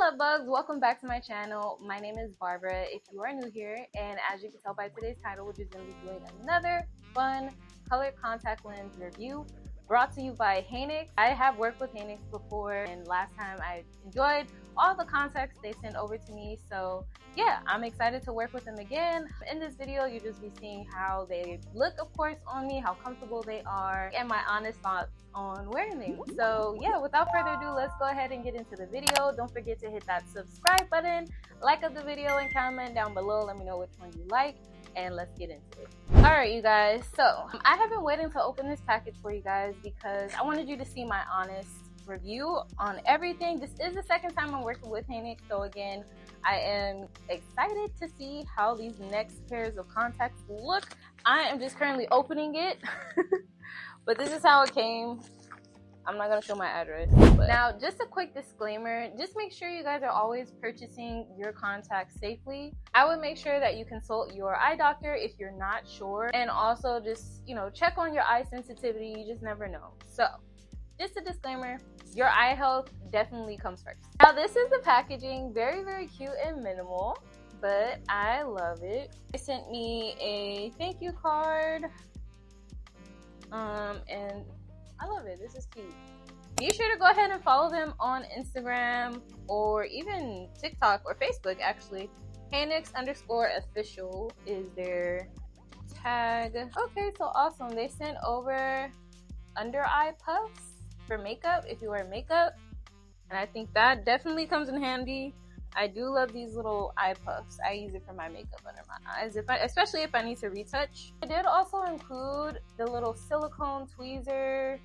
love bugs, welcome back to my channel. My name is Barbara if you are new here, and as you can tell by today's title, we're just going to be doing another fun colored contact lens review brought to you by Haniix. I have worked with Haniix before, and last time I enjoyed all the contacts they sent over to me, so yeah, I'm excited to work with them again. In this video, you'll just be seeing how they look, of course, on me, how comfortable they are, and my honest thoughts on wearing them. So yeah, without further ado, let's go ahead and get into the video. Don't forget to hit that subscribe button, like up the video, and comment down below. Let me know which one you like, and let's get into it. Alright, you guys, so I have been waiting to open this package for you guys because I wanted you to see my honest review on everything. This is the second time I'm working with Haniix, so again, I am excited to see how these next pairs of contacts look. I am just currently opening it, but this is how it came. I'm not going to show my address. But now, just a quick disclaimer, just make sure you guys are always purchasing your contacts safely. I would make sure that you consult your eye doctor if you're not sure, and also just, check on your eye sensitivity. You just never know. So, just a disclaimer, your eye health definitely comes first. Now, this is the packaging, very, very cute and minimal, but I love it. They sent me a thank you card, and I love it. This is cute. Be sure to go ahead and follow them on Instagram or even TikTok or Facebook, actually. Haniix_official is their tag. Okay, so awesome. They sent over under eye puffs for makeup if you wear makeup, and I think that definitely comes in handy. I do love these little eye puffs. I use it for my makeup under my eyes, especially if I need to retouch. I did also include the little silicone tweezer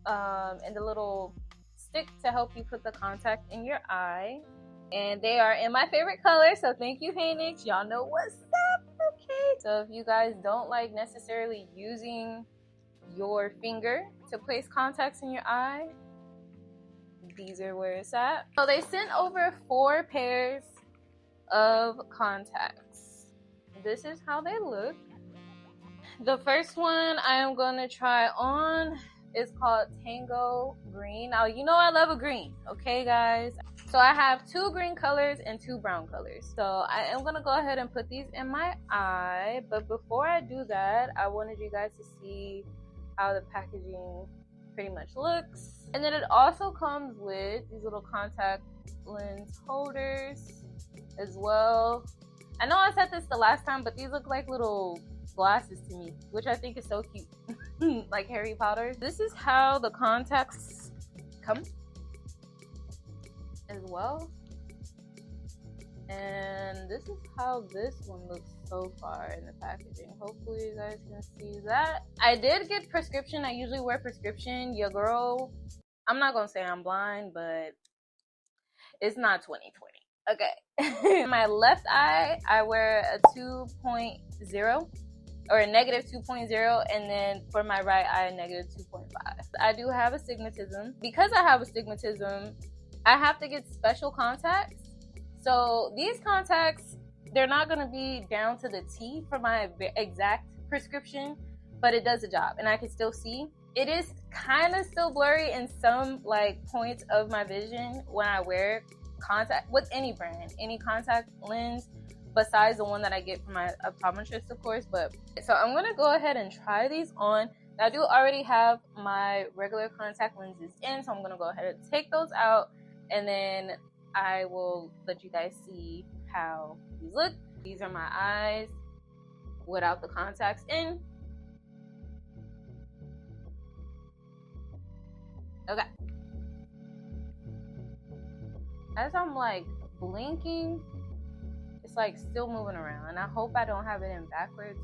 and the little stick to help you put the contact in your eye, and they are in my favorite color, so thank you, Haniix. Y'all know what's up. Okay, so if you guys don't like necessarily using your finger to place contacts in your eye, these are where it's at. So they sent over 4 pairs of contacts. This is how they look. The first one I am going to try on is called Tango Green. Now, you know I love a green, okay, guys? So I have 2 green colors and 2 brown colors. So I am going to go ahead and put these in my eye. But before I do that, I wanted you guys to see how the packaging pretty much looks. And then it also comes with these little contact lens holders as well. I know I said this the last time, but these look like little glasses to me, which I think is so cute. Like Harry Potter. This is how the contacts come as well. And this is how this one looks so far in the packaging. Hopefully you guys can see that. I did get prescription. I usually wear prescription. Your girl, I'm not gonna say I'm blind, but it's not 2020. Okay. My left eye, I wear a 2.0 or a negative 2.0, and then for my right eye, a negative 2.5. I do have astigmatism. Because I have astigmatism, I have to get special contacts. So these contacts, they're not going to be down to the T for my exact prescription, but it does the job, and I can still see. It is kind of still blurry in some points of my vision when I wear contact with any brand, any contact lens, besides the one that I get from my optometrist, of course. But so I'm going to go ahead and try these on. I do already have my regular contact lenses in, so I'm going to go ahead and take those out, and then I will let you guys see how these look. These are my eyes without the contacts in. Okay. As I'm blinking, it's still moving around, and I hope I don't have it in backwards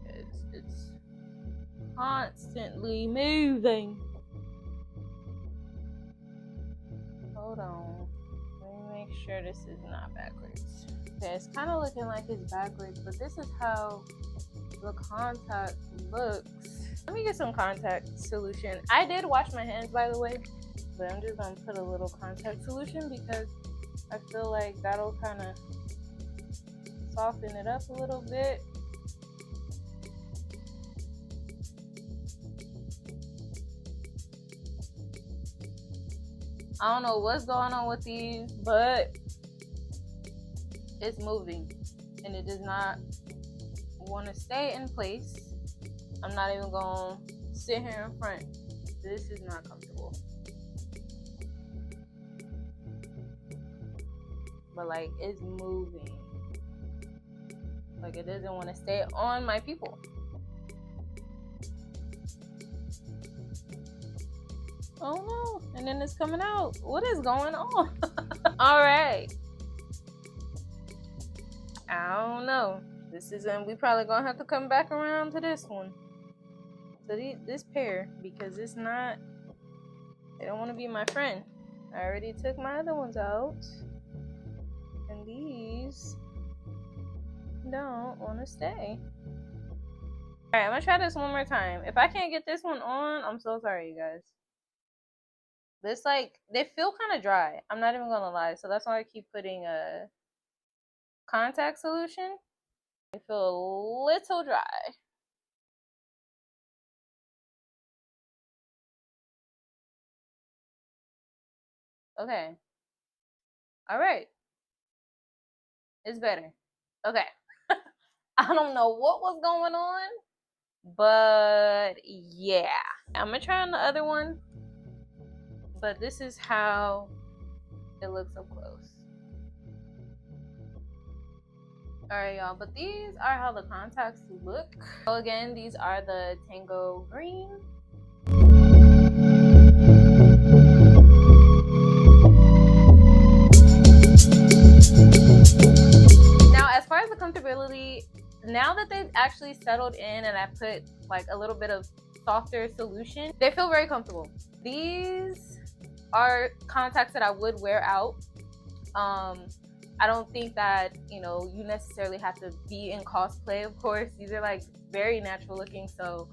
because it's constantly moving. Hold on. Make sure this is not backwards. Okay, it's kind of looking like it's backwards, but this is how the contact looks. Let me get some contact solution. I did wash my hands, by the way, but I'm just gonna put a little contact solution because I feel like that'll kind of soften it up a little bit. I don't know what's going on with these, but it's moving and it does not want to stay in place. I'm not even gonna sit here in front. This is not comfortable. But like, it's moving. Like, it doesn't want to stay on my people. Oh no. And then it's coming out. What is going on? All right. I don't know. This is we probably gonna have to come back around to this one. So this pair, because it's not, they don't want to be my friend. I already took my other ones out. And these don't want to stay. Alright, I'm gonna try this one more time. If I can't get this one on, I'm so sorry, you guys. This, like, they feel kind of dry. I'm not even gonna lie. So that's why I keep putting a contact solution. They feel a little dry. Okay. Alright. It's better. Okay. I don't know what was going on, but yeah. I'm gonna try on the other one, but this is how it looks up close. Alright, y'all, but these are how the contacts look. So again, these are the Tango Green. Now, as far as the comfortability, now that they've actually settled in and I put like a little bit of softer solution, they feel very comfortable. These are contacts that I would wear out. I don't think that, you know, you necessarily have to be in cosplay, of course. These are like very natural looking, so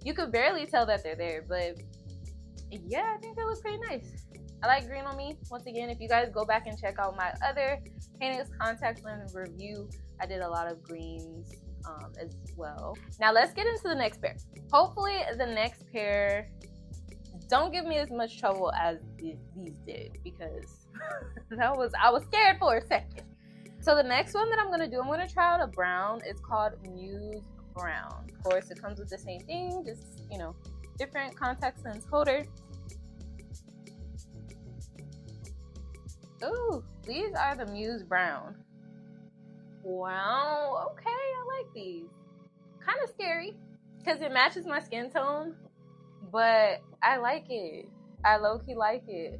you could barely tell that they're there, but yeah, I think they look pretty nice. I like green on me. Once again, if you guys go back and check out my other Haniix contact lens review, I did a lot of greens as well. Now let's get into the next pair. Hopefully the next pair don't give me as much trouble as these did, because I was scared for a second. So the next one that I'm gonna do, I'm gonna try out a brown. It's called Muse Brown. Of course, it comes with the same thing, just, you know, different contact lens holder. Ooh, these are the Muse Brown. Wow, okay, I like these. Kind of scary because it matches my skin tone, but I like it. I low-key like it.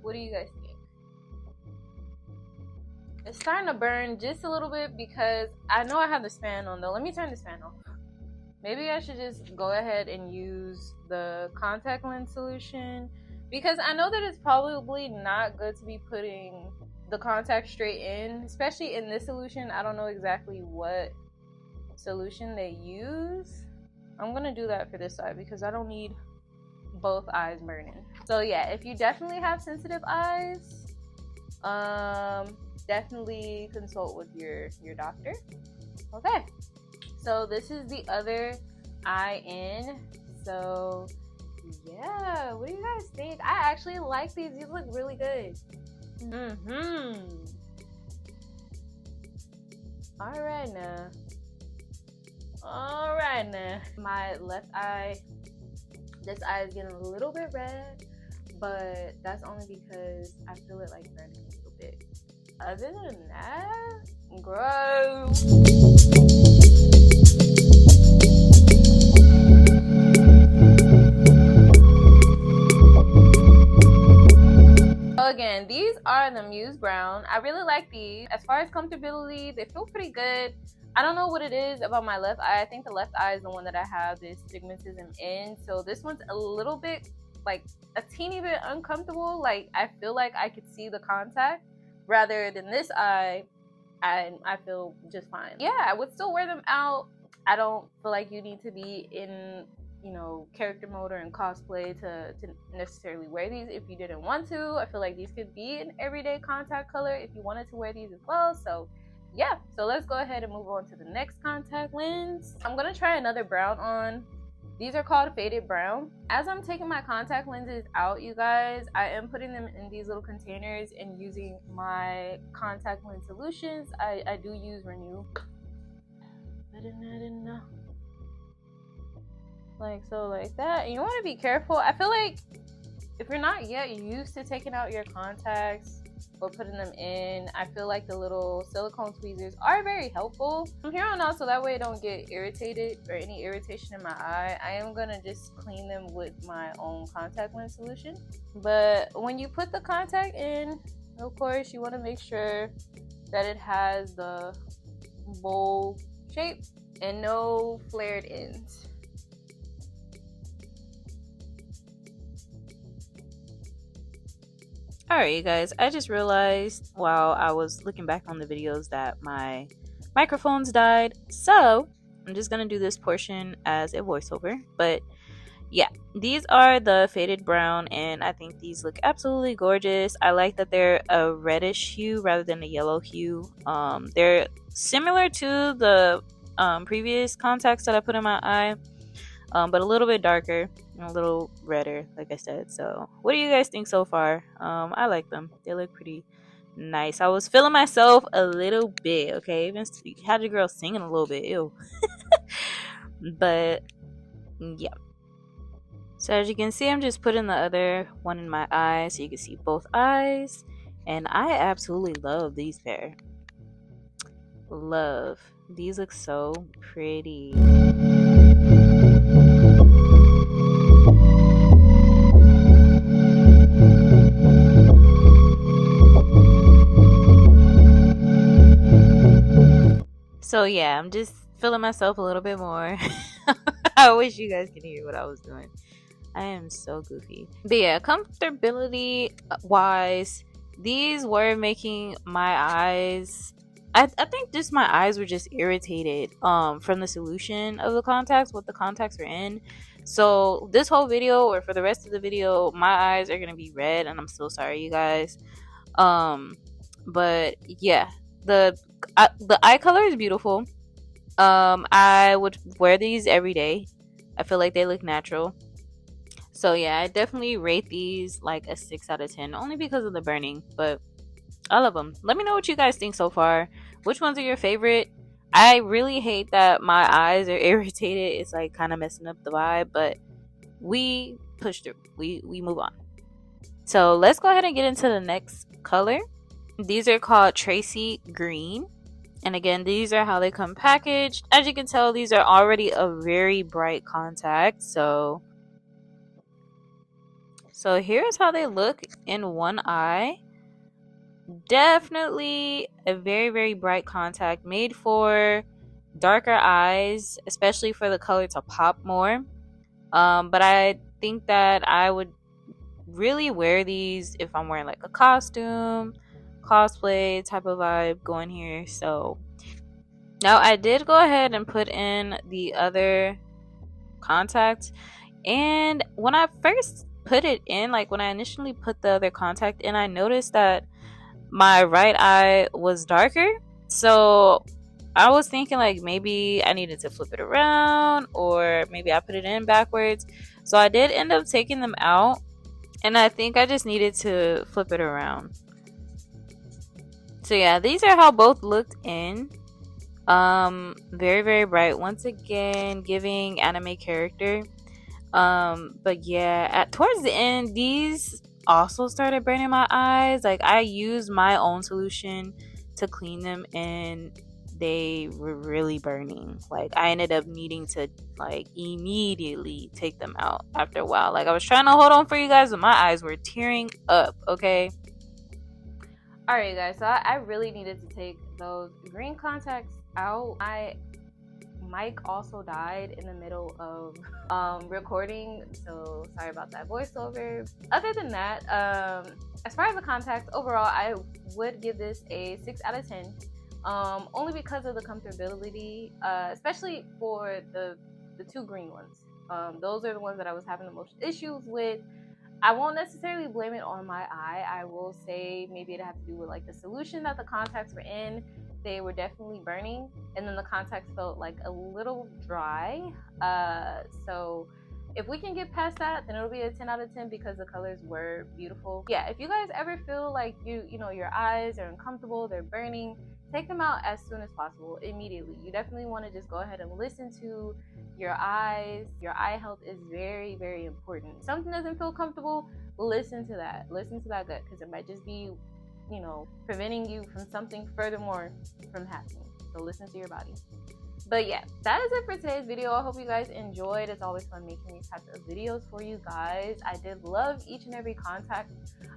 What do you guys think? It's starting to burn just a little bit because I know I have the span on though. Let me turn the span off. Maybe I should just go ahead and use the contact lens solution, because I know that it's probably not good to be putting the contact straight in, especially in this solution. I don't know exactly what solution they use. I'm gonna do that for this side because I don't need both eyes burning. So yeah, if you definitely have sensitive eyes, definitely consult with your doctor. Okay, so this is the other eye in. So yeah, what do you guys think? I actually like these. These look really good. All right now. My left eye, this eye is getting a little bit red, but that's only because I feel it like burning a little bit. Other than that, gross. Again, these are the Muse Brown. I really like these. As far as comfortability, they feel pretty good. I don't know what it is about my left eye. I think the left eye is the one that I have this stigmatism in. So this one's a little bit, like a teeny bit uncomfortable. Like I feel like I could see the contact, rather than this eye, I feel just fine. Yeah, I would still wear them out. I don't feel like you need to be in, you know, character mode or in cosplay to necessarily wear these if you didn't want to. I feel like these could be an everyday contact color if you wanted to wear these as well. So yeah, so let's go ahead and move on to the next contact lens. I'm gonna try another brown on. These are called Faded Brown. As I'm taking my contact lenses out, you guys, I am putting them in these little containers and using my contact lens solutions. I do use Renew. I didn't know. Like so, like that. And you want to be careful. I feel like if you're not yet used to taking out your contacts or putting them in, I feel like the little silicone tweezers are very helpful from here on out, so that way I don't get irritated or any irritation in my eye. I am gonna just clean them with my own contact lens solution. But when you put the contact in, of course you want to make sure that it has the bowl shape and no flared ends. Alright, you guys, I just realized while I was looking back on the videos that my microphones died, so I'm just gonna do this portion as a voiceover. But yeah, these are the Faded Brown, and I think these look absolutely gorgeous. I like that they're a reddish hue rather than a yellow hue. They're similar to the previous contacts that I put in my eye, but a little bit darker and a little redder, like I said. So what do you guys think so far? I like them. They look pretty nice. I was feeling myself a little bit, okay? Even had your girl singing a little bit, ew. But yeah. So as you can see, I'm just putting the other one in my eye so you can see both eyes. And I absolutely love these pair. Love. These look so pretty. So yeah, I'm just feeling myself a little bit more. I wish you guys could hear what I was doing. I am so goofy. But yeah, comfortability wise, these were making my eyes, I think just my eyes were just irritated from the solution of the contacts, what the contacts are in. So this whole video, or for the rest of the video, my eyes are gonna be red, and I'm so sorry, you guys. But yeah, the eye color is beautiful. I would wear these every day. I feel like they look natural. So yeah, I definitely rate these like a 6 out of 10, only because of the burning, but I love them. Let me know what you guys think so far. Which ones are your favorite? I really hate that my eyes are irritated. It's like kind of messing up the vibe, but we push through. We move on. So let's go ahead and get into the next color. These are called Tracy Green. And again, these are how they come packaged. As you can tell, these are already a very bright contact. So here's how they look in one eye. Definitely a very, very bright contact, made for darker eyes, especially for the color to pop more. But I think that I would really wear these if I'm wearing like a costume, cosplay type of vibe going here. So now I did go ahead and put in the other contact, and when I first put it in, like when I initially put the other contact in, I noticed that my right eye was darker. So I was thinking like maybe I needed to flip it around, or maybe I put it in backwards. So I did end up taking them out, and I think I just needed to flip it around. So yeah, these are how both looked in. Very, very bright, once again giving anime character. But yeah, towards the end, these also started burning my eyes. Like I used my own solution to clean them, and they were really burning. Like I ended up needing to like immediately take them out after a while. Like I was trying to hold on for you guys, but my eyes were tearing up. Okay. Alright guys, so I really needed to take those green contacts out. My mic also died in the middle of recording, so sorry about that voiceover. Other than that, as far as the contacts, overall I would give this a 6 out of 10, only because of the comfortability, especially for the two green ones. Those are the ones that I was having the most issues with. I won't necessarily blame it on my eye. I will say maybe it had to do with like the solution that the contacts were in. They were definitely burning, and then the contacts felt like a little dry. So if we can get past that, then it'll be a 10 out of 10 because the colors were beautiful. Yeah, if you guys ever feel like you know your eyes are uncomfortable, they're burning, take them out as soon as possible, immediately. You definitely want to just go ahead and listen to your eyes. Your eye health is very, very important. If something doesn't feel comfortable, listen to that gut, because it might just be, you know, preventing you from something furthermore from happening. So listen to your body. But yeah, that is it for today's video. I hope you guys enjoyed. It's always fun making these types of videos for you guys. I did love each and every contact.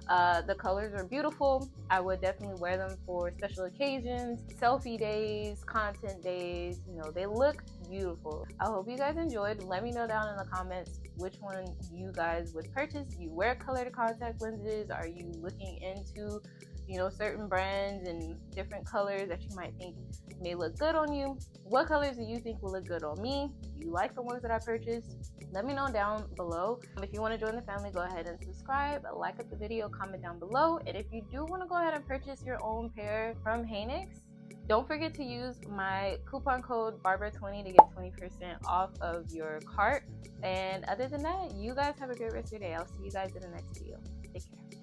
The colors are beautiful. I would definitely wear them for special occasions, selfie days, content days. You know, they look beautiful. I hope you guys enjoyed. Let me know down in the comments which one you guys would purchase. Do you wear colored contact lenses? Are you looking into, you know, certain brands and different colors that you might think may look good on you? What colors do you think will look good on me? Do you like the ones that I purchased? Let me know down below. If you want to join the family, go ahead and subscribe, like up the video, comment down below. And if you do want to go ahead and purchase your own pair from Haniix, don't forget to use my coupon code Barbara20 to get 20% off of your cart. And other than that, you guys have a great rest of your day. I'll see you guys in the next video. Take care.